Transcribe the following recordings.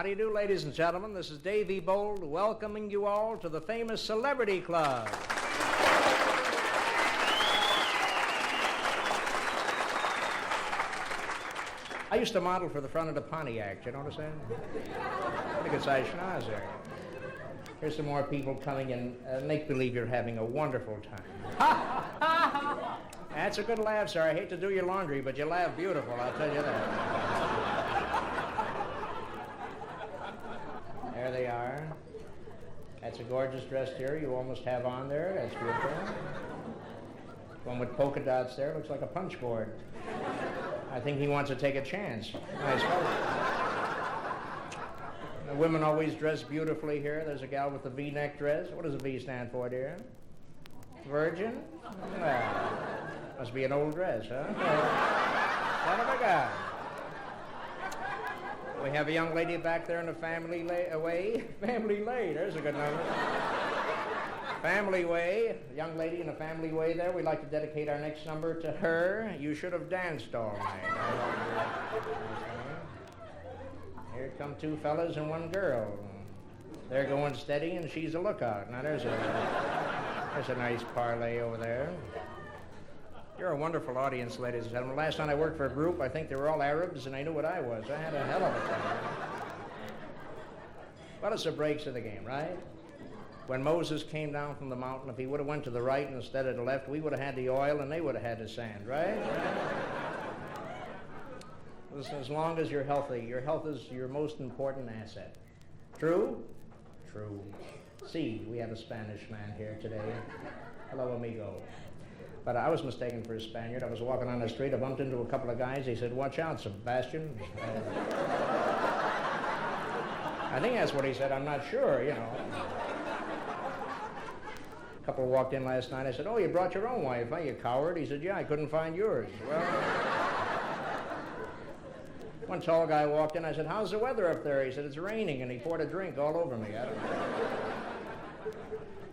How do you do, ladies and gentlemen? This is Davey Bold welcoming you all to the famous Celebrity Club. I used to model for the front of the Pontiac. You know what I'm saying? Pretty good size schnoz there. Here's some more people coming in. Make believe you're having a wonderful time. That's a good laugh, sir. I hate to do your laundry, but you laugh beautiful, I'll tell you that. There they are. That's a gorgeous dress here you almost have on there. That's beautiful. One with polka dots there. Looks like a punch board. I think he wants to take a chance. Nice fellow. The women always dress beautifully here. There's a gal with the V-neck dress. What does the V stand for, dear? Virgin? Well, must be an old dress, huh? Son of a gun. We have a young lady back there in the family way. Family way, there's a good number. Family way, a young lady in a family way there. We'd like to dedicate our next number to her. You should have danced all night. Here come two fellas and one girl. They're going steady and she's a lookout. Now there's a nice parlay over there. You're a wonderful audience, ladies and gentlemen. Last time I worked for a group, I think they were all Arabs, and I knew what I was. I had a hell of a time. Well, it's the breaks of the game, right? When Moses came down from the mountain, if he would have went to the right instead of the left, we would have had the oil and they would have had the sand, right? Listen, as long as you're healthy, your health is your most important asset. True? True. See, we have a Spanish man here today. Hello, amigo. But I was mistaken for a Spaniard. I was walking on the street. I bumped into a couple of guys. They said, "Watch out, Sebastian." I think that's what he said. I'm not sure, you know. A couple walked in last night. I said, "Oh, you brought your own wife, huh, you coward?" He said, "Yeah, I couldn't find yours." Well, one tall guy walked in. I said, "How's the weather up there?" He said, "It's raining," and he poured a drink all over me. I don't know.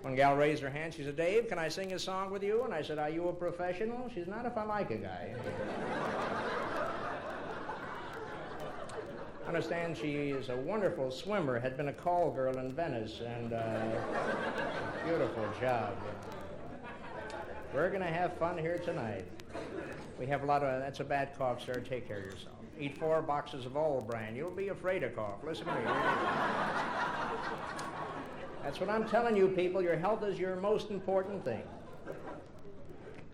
One gal raised her hand. She said, "Dave, can I sing a song with you?" And I said, "Are you a professional?" She said, "Not if I like a guy." I understand she is a wonderful swimmer, had been a call girl in Venice, and beautiful job. We're going to have fun here tonight. We have a lot of, that's a bad cough, sir. Take care of yourself. Eat 4 boxes of All Brand. You'll be afraid of cough. Listen to me. That's what I'm telling you, people. Your health is your most important thing.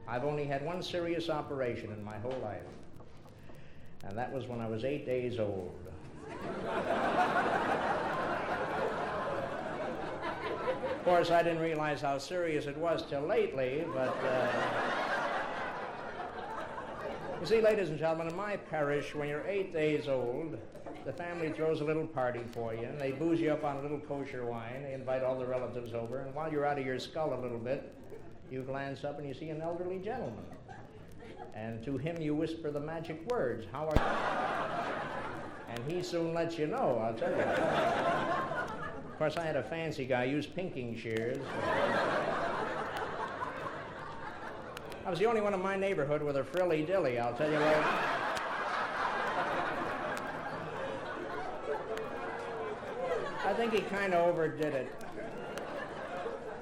I've only had one serious operation in my whole life, and that was when I was 8 days old. Of course, I didn't realize how serious it was till lately, but you see, ladies and gentlemen, in my parish, when you're 8 days old, the family throws a little party for you, and they booze you up on a little kosher wine. They invite all the relatives over, and while you're out of your skull a little bit, you glance up and you see an elderly gentleman. And to him you whisper the magic words, "How are you?" And he soon lets you know, I'll tell you. Of course, I had a fancy guy use pinking shears. I was the only one in my neighborhood with a frilly dilly, I'll tell you what. I think he kind of overdid it.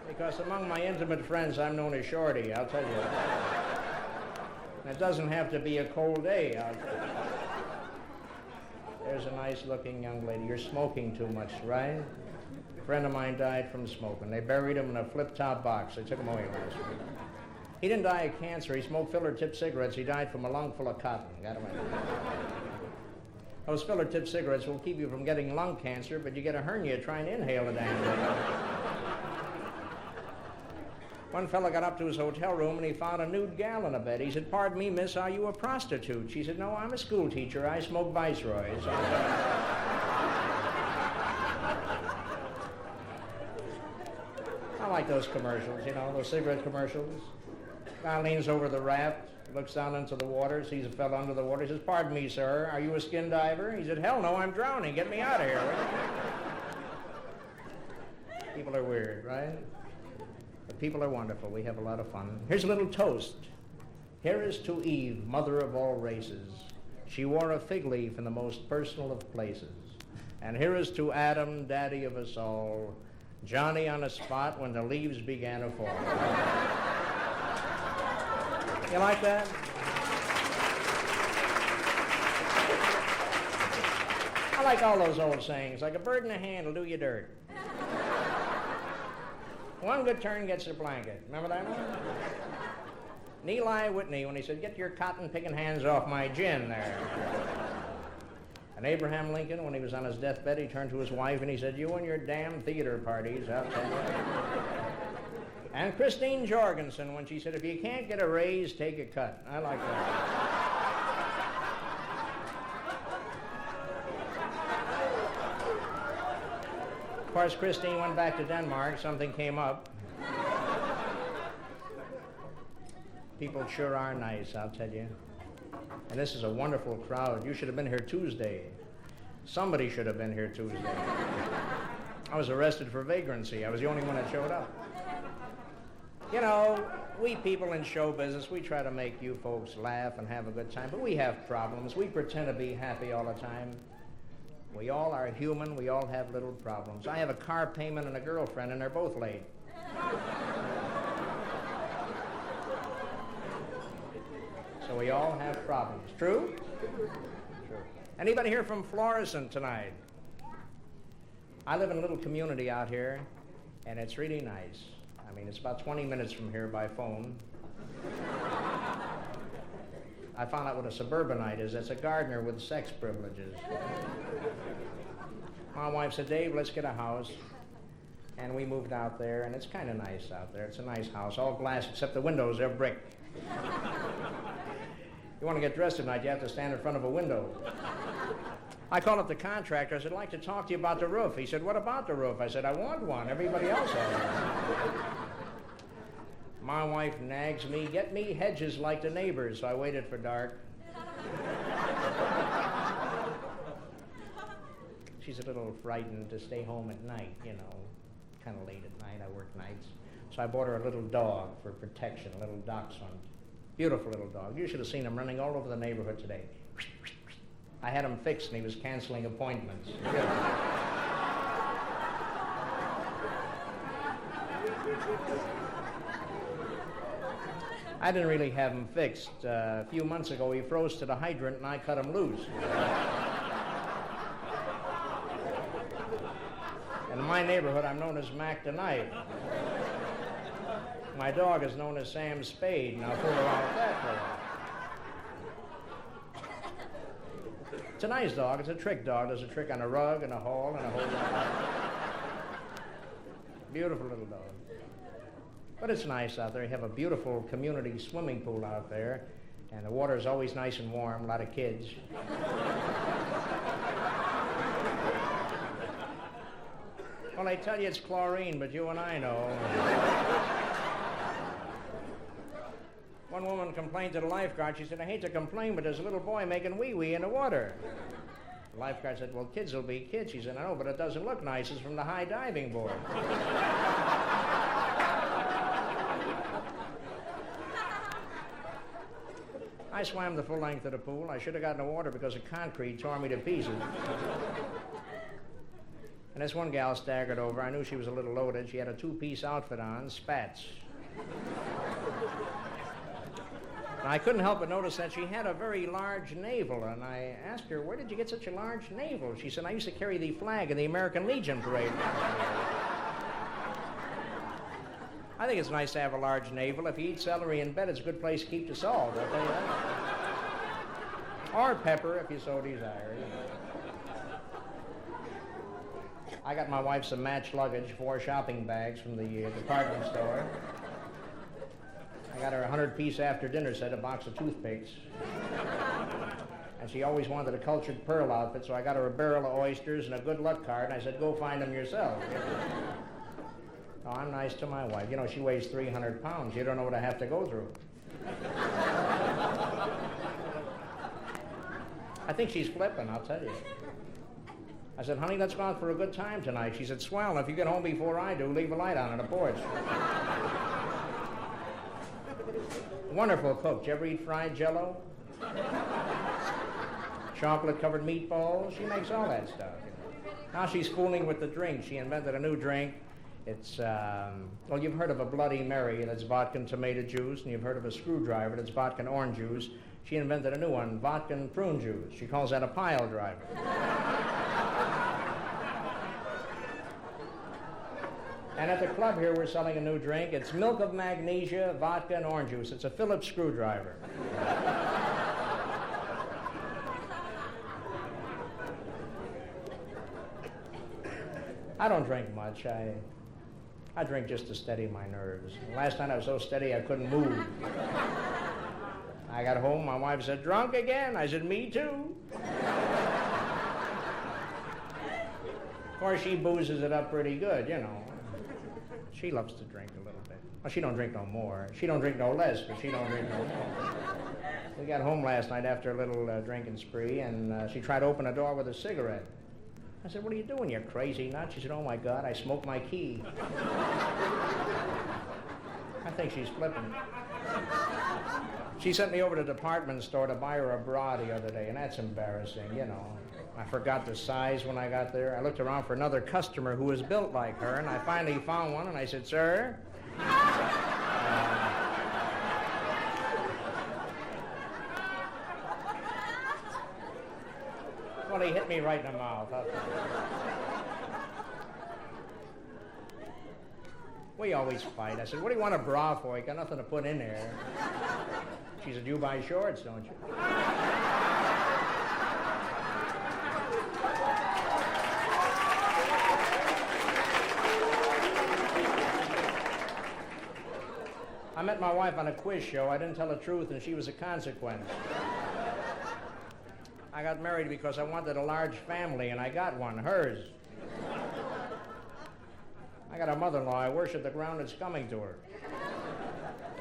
Because among my intimate friends, I'm known as Shorty, I'll tell you. And it doesn't have to be a cold day, I'll tell you. There's a nice-looking young lady. You're smoking too much, right? A friend of mine died from smoking. They buried him in a flip-top box. They took him away last week. He didn't die of cancer. He smoked filler-tip cigarettes. He died from a lung full of cotton. Got him in. Those filler-tip cigarettes will keep you from getting lung cancer, but you get a hernia trying to inhale the damn thing. One fella got up to his hotel room and he found a nude gal in a bed. He said, "Pardon me, miss, are you a prostitute?" She said, "No, I'm a school teacher. I smoke Viceroys." I like those commercials, you know, those cigarette commercials. Guy leans over the raft, looks down into the water, sees a fella under the water. He says, "Pardon me, sir, are you a skin diver?" He said, "Hell no, I'm drowning. Get me out of here." People are weird, right? But people are wonderful. We have a lot of fun. Here's a little toast. Here is to Eve, mother of all races. She wore a fig leaf in the most personal of places. And here is to Adam, daddy of us all, Johnny on the spot when the leaves began to fall. You like that? I like all those old sayings, like a bird in the hand will do you dirt. One good turn gets a blanket. Remember that one? And Eli Whitney, when he said, get your cotton-picking hands off my gin there. And Abraham Lincoln, when he was on his deathbed, he turned to his wife and he said, you and your damn theater parties, I'll tell you. And Christine Jorgensen, when she said, if you can't get a raise, take a cut. I like that. Of course, Christine went back to Denmark. Something came up. People sure are nice, I'll tell you. And this is a wonderful crowd. You should have been here Tuesday. Somebody should have been here Tuesday. I was arrested for vagrancy. I was the only one that showed up. You know, we people in show business, we try to make you folks laugh and have a good time, but we have problems. We pretend to be happy all the time. We all are human. We all have little problems. I have a car payment and a girlfriend, and they're both late. So we all have problems. True? True. Anybody here from Florissant tonight? I live in a little community out here, and it's really nice. I mean, it's about 20 minutes from here by phone. I found out what a suburbanite is. It's a gardener with sex privileges. My wife said, Dave, let's get a house. And we moved out there, and it's kind of nice out there. It's a nice house, all glass except the windows, they're brick. You want to get dressed tonight, you have to stand in front of a window. I called up the contractor. I said, I'd like to talk to you about the roof. He said, what about the roof? I said, I want one. Everybody else has one. My wife nags me, get me hedges like the neighbors, so I waited for dark. She's a little frightened to stay home at night, you know, kind of late at night. I work nights. So I bought her a little dog for protection, a little dachshund. Beautiful little dog. You should have seen him running all over the neighborhood today. I had him fixed and he was canceling appointments. I didn't really have him fixed. A few months ago, he froze to the hydrant and I cut him loose. And in my neighborhood, I'm known as Mac the Knife. My dog is known as Sam Spade, and I'll fool around with that for a while. It's a nice dog. It's a trick dog. Does a trick on a rug and a hall and a whole lot. Beautiful little dog. But it's nice out there. You have a beautiful community swimming pool out there, and the water is always nice and warm, a lot of kids. Well, they tell you it's chlorine, but you and I know. One woman complained to the lifeguard. She said, I hate to complain, but there's a little boy making wee-wee in the water. The lifeguard said, well, kids will be kids. She said, I know, but it doesn't look nice. It's from the high diving board. I swam the full length of the pool. I should have gotten in the water because the concrete tore me to pieces. And this one gal staggered over. I knew she was a little loaded. She had a two-piece outfit on, spats. And I couldn't help but notice that she had a very large navel, and I asked her, where did you get such a large navel? She said, I used to carry the flag in the American Legion parade. I think it's nice to have a large navel. If you eat celery in bed, it's a good place to keep the salt, I'll tell you that. Or pepper, if you so desire. You know. I got my wife some match luggage, 4 shopping bags from the department store. I got her a 100-piece after-dinner set, a box of toothpicks. And she always wanted a cultured pearl outfit, so I got her a barrel of oysters and a good luck card, and I said, go find them yourself. No, I'm nice to my wife. You know, she weighs 300 pounds. You don't know what I have to go through. I think she's flipping, I'll tell you. I said, honey, let's go out for a good time tonight. She said, swell, if you get home before I do, leave a light on the porch. Wonderful cook. Did you ever eat fried Jell-O? Chocolate-covered meatballs? She makes all that stuff. You know. Now she's fooling with the drink. She invented a new drink. It's, well, you've heard of a Bloody Mary, that's vodka and tomato juice, and you've heard of a screwdriver, that's vodka and orange juice. She invented a new one, vodka and prune juice. She calls that a pile driver. And at the club here, we're selling a new drink. It's milk of magnesia, vodka, and orange juice. It's a Phillips screwdriver. I don't drink much. I drink just to steady my nerves. Last night I was so steady I couldn't move. I got home, my wife said, "Drunk again?" I said, "Me too." Of course, she boozes it up pretty good, you know. She loves to drink a little bit. Well, she don't drink no more. She don't drink no less, but she don't drink no more. We got home last night after a little drinking spree, and she tried to open the door with a cigarette. I said, "What are you doing, you crazy nut?" She said, "Oh, my God, I smoked my key." I think she's flipping. She sent me over to the department store to buy her a bra the other day, and that's embarrassing, you know. I forgot the size when I got there. I looked around for another customer who was built like her, and I finally found one, and I said, "Sir?" Well, he hit me right in the mouth. We always fight. I said, "What do you want a bra for? You got nothing to put in there." She said, "You buy shorts, don't you?" I met my wife on a quiz show. I didn't tell the truth, and she was a consequence. I got married because I wanted a large family, and I got one, hers. I got a mother-in-law. I worship the ground that's coming to her.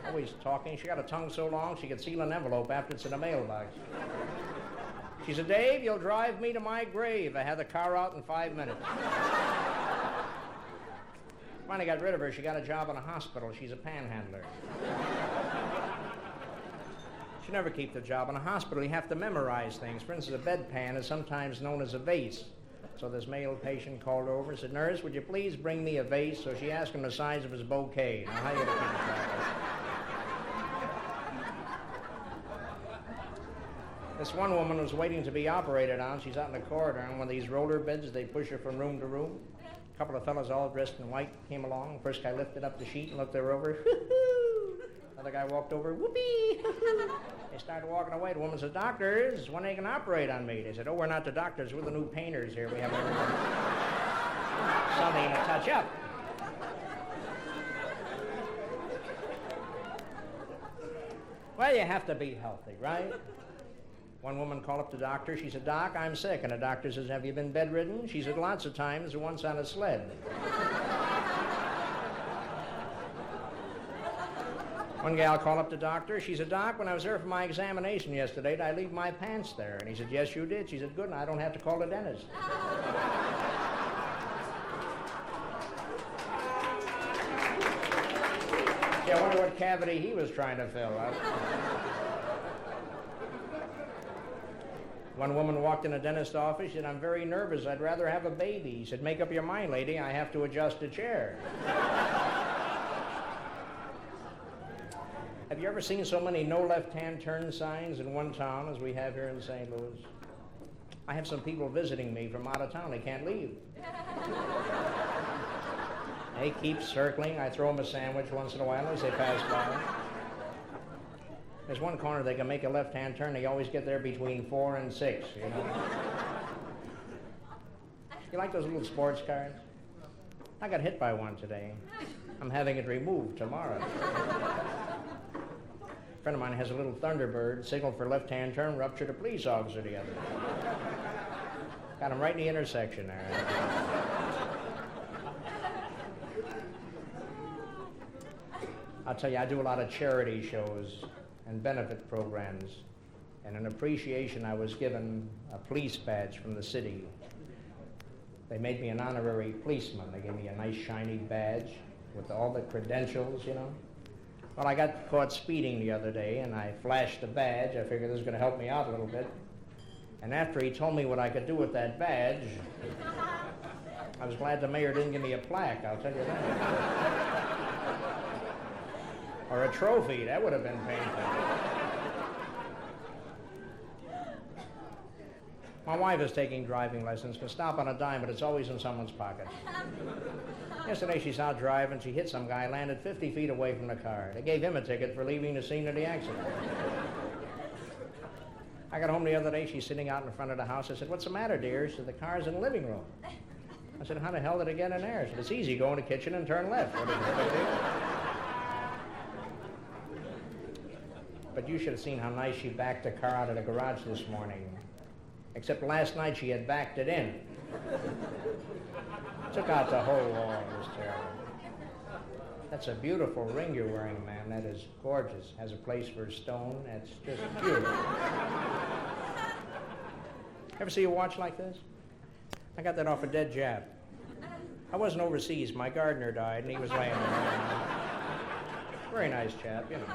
Always talking. She got a tongue so long she could seal an envelope after it's in a mailbox. She said, "Dave, you'll drive me to my grave." I had the car out in 5 minutes. Finally got rid of her. She got a job in a hospital. She's a panhandler. You never keep the job in a hospital. You have to memorize things. For instance, a bedpan is sometimes known as a vase. So this male patient called over and said, "Nurse, would you please bring me a vase?" So she asked him the size of his bouquet. Now, how you gonna keep track? This one woman was waiting to be operated on. She's out in the corridor, and one of these roller beds, they push her from room to room. A couple of fellas all dressed in white came along. First guy lifted up the sheet and looked her over. Another guy walked over, whoopee. They started walking away. The woman said, "Doctors, when they can operate on me?" They said, "Oh, we're not the doctors. We're the new painters here. We have something to touch up." Well, you have to be healthy, right? One woman called up the doctor. She said, "Doc, I'm sick." And the doctor says, "Have you been bedridden?" She said, "Lots of times, once on a sled." One gal called up the doctor. She said, "Doc, when I was there for my examination yesterday, did I leave my pants there?" And he said, "Yes, you did." She said, "Good, and I don't have to call the dentist." Yeah, I wonder what cavity he was trying to fill. One woman walked in a dentist's office. She said, "I'm very nervous. I'd rather have a baby." He said, "Make up your mind, lady. I have to adjust a chair." Have you ever seen so many no left-hand turn signs in one town as we have here in St. Louis? I have some people visiting me from out of town. They can't leave. They keep circling. I throw them a sandwich once in a while as they pass by. There's one corner they can make a left-hand turn. They always get there between 4 and 6, you know. You like those little sports cars? I got hit by one today. I'm having it removed tomorrow. A friend of mine has a little Thunderbird, signaled for left-hand turn, ruptured a police officer the other day. Got him right in the intersection there. I'll tell you, I do a lot of charity shows and benefit programs. And in appreciation, I was given a police badge from the city. They made me an honorary policeman. They gave me a nice shiny badge with all the credentials, you know. Well, I got caught speeding the other day, and I flashed the badge. I figured this was going to help me out a little bit. And after he told me what I could do with that badge, I was glad the mayor didn't give me a plaque, I'll tell you that. Or a trophy, that would have been painful. My wife is taking driving lessons. Can stop on a dime, but it's always in someone's pocket. Yesterday she's out driving. She hit some guy, landed 50 feet away from the car. They gave him a ticket for leaving the scene of the accident. I got home the other day. She's sitting out in front of the house. I said, "What's the matter, dear?" She said, "The car's in the living room." I said, "How the hell did it get in there?" She said, "It's easy. Go in the kitchen and turn left." What is it, big deal? But you should have seen how nice she backed the car out of the garage this morning. Except last night she had backed it in. Took out the whole wall. It was terrible. That's a beautiful ring you're wearing, man. That is gorgeous. Has a place for a stone. That's just beautiful. Ever see a watch like this? I got that off a dead Jap. I wasn't overseas. My gardener died, and he was laying there. Very nice chap, you know.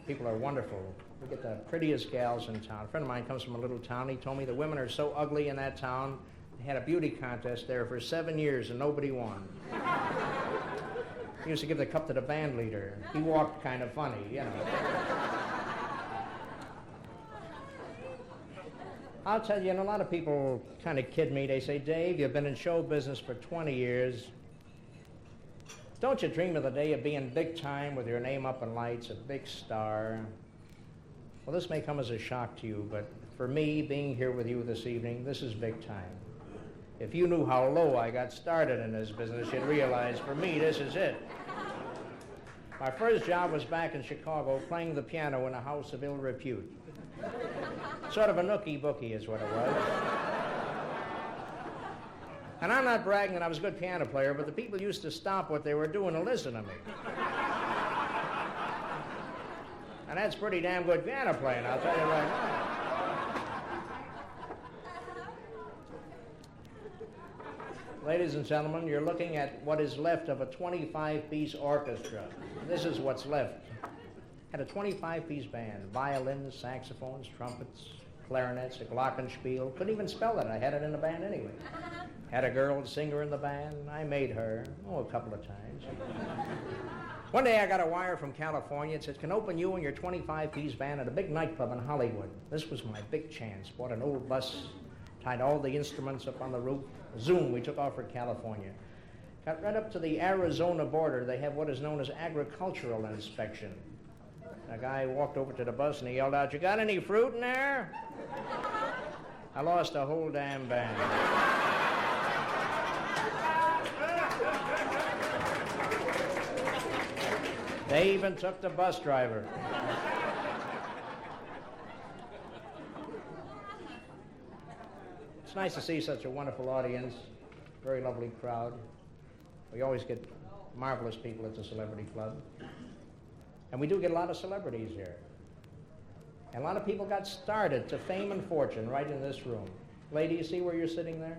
People are wonderful. We get the prettiest gals in town. A friend of mine comes from a little town. He told me the women are so ugly in that town. They had a beauty contest there for 7 years and nobody won. He used to give the cup to the band leader. He walked kind of funny, you know. I'll tell you, and a lot of people kind of kid me. They say, "Dave, you've been in show business for 20 years. Don't you dream of the day of being big time with your name up in lights, a big star?" Well, this may come as a shock to you, but for me, being here with you this evening, this is big time. If you knew how low I got started in this business, you'd realize for me, this is it. My first job was back in Chicago, playing the piano in a house of ill repute. Sort of a nookie-bookie is what it was. And I'm not bragging that I was a good piano player, but the people used to stop what they were doing to listen to me. And that's pretty damn good piano playing, I'll tell you right now. Ladies and gentlemen, you're looking at what is left of a 25-piece orchestra. This is what's left. Had a 25-piece band, violins, saxophones, trumpets, clarinets, a glockenspiel. Couldn't even spell it. I had it in the band anyway. Had a girl singer in the band. I made her, a couple of times. One day I got a wire from California. It said, "Can open you and your 25-piece band at a big nightclub in Hollywood." This was my big chance. Bought an old bus, tied all the instruments up on the roof. Zoom, we took off for California. Got right up to the Arizona border. They have what is known as agricultural inspection. A guy walked over to the bus and he yelled out, "You got any fruit in there?" I lost the whole damn band. They even took the bus driver. It's nice to see such a wonderful audience, very lovely crowd. We always get marvelous people at the Celebrity Club. And we do get a lot of celebrities here. And a lot of people got started to fame and fortune right in this room. Lady, you see where you're sitting there?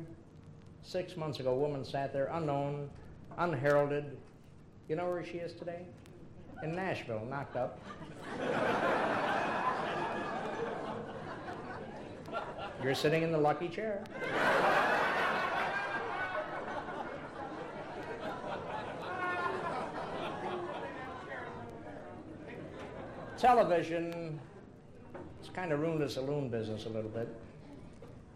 6 months ago, a woman sat there, unknown, unheralded. You know where she is today? In Nashville, knocked up. You're sitting in the lucky chair. Television, it's kind of ruined the saloon business a little bit.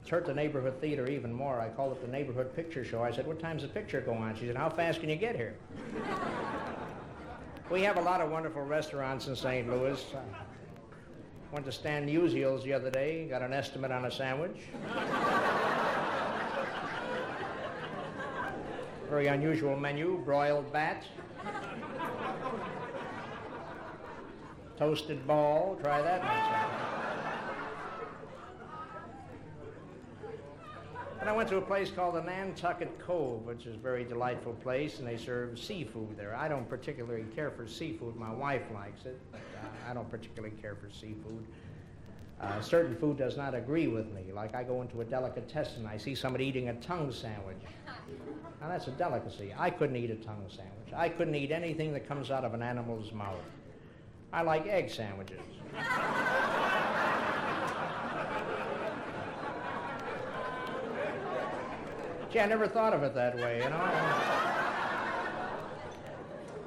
It's hurt the neighborhood theater even more. I called it the neighborhood picture show. I said, "What time's the picture go on?" She said, "How fast can you get here?" We have a lot of wonderful restaurants in St. Louis. Went to Stan Musial's the other day, got an estimate on a sandwich. Very unusual menu, broiled bat. Toasted ball, try that next time. And I went to a place called the Nantucket Cove, which is a very delightful place, and they serve seafood there. I don't particularly care for seafood. My wife likes it, but I don't particularly care for seafood. Certain food does not agree with me. Like I go into a delicatessen, I see somebody eating a tongue sandwich. Now that's a delicacy. I couldn't eat a tongue sandwich. I couldn't eat anything that comes out of an animal's mouth. I like egg sandwiches. Gee, I never thought of it that way, you know.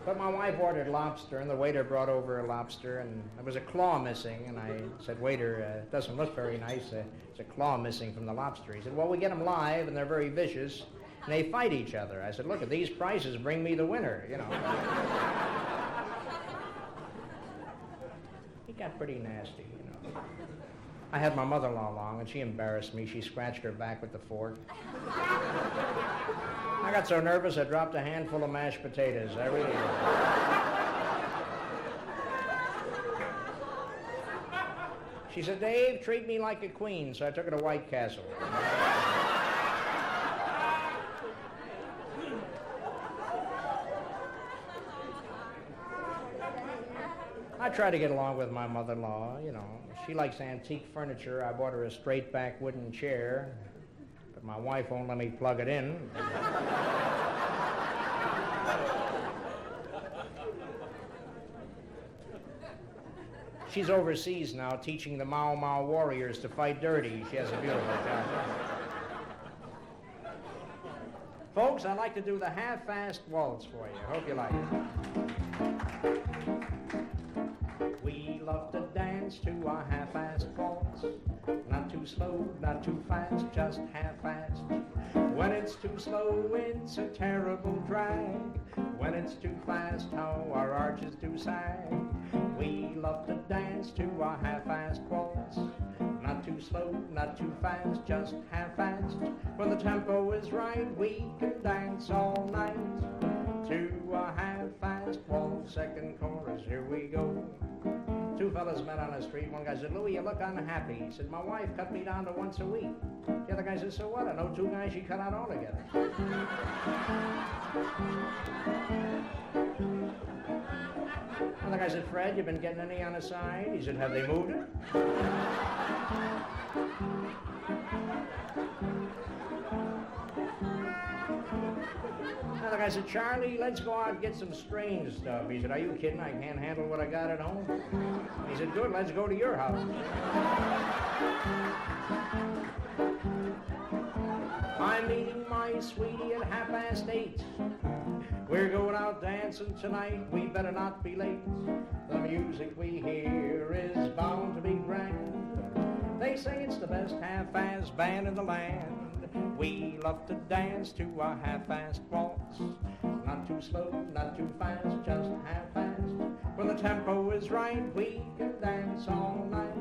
But my wife ordered lobster, and the waiter brought over a lobster, and there was a claw missing. And I said, waiter, it doesn't look very nice. It's a claw missing from the lobster. He said, well, we get them live, and they're very vicious, and they fight each other. I said, look, at these prices bring me the winner, you know. He got pretty nasty, you know. I had my mother-in-law along, and she embarrassed me. She scratched her back with the fork. I got so nervous I dropped a handful of mashed potatoes. I really did. She said, Dave, treat me like a queen, so I took her to White Castle. I try to get along with my mother-in-law, you know. She likes antique furniture. I bought her a straight-back wooden chair, but my wife won't let me plug it in. She's overseas now teaching the Mau Mau warriors to fight dirty. She has a beautiful job. Folks, I'd like to do the half-fast waltz for you. Hope you like it. We love to dance to a half-fast waltz. Not too slow, not too fast, just half-fast. When it's too slow, it's a terrible drag. When it's too fast, how our arches do sag. We love to dance to a half-fast waltz. Not too slow, not too fast, just half-fast. When the tempo is right, we can dance all night to a half-fast waltz. Second chorus, here we go. Two fellas met on the street. One guy said, Louie, you look unhappy. He said, my wife cut me down to once a week. The other guy said, so what? I know two guys she cut out altogether. Another guy said, Fred, you been getting any on the side? He said, have they moved it? Another guy said, Charlie, let's go out and get some strange stuff. He said, are you kidding? I can't handle what I got at home. He said, good, let's go to your house. I'm meeting my sweetie at 8:30. We're going out dancing tonight, we better not be late. The music we hear is bound to be grand. They say it's the best half-fast band in the land. We love to dance to a half-fast waltz. Not too slow, not too fast, just half-fast. When the tempo is right, we can dance all night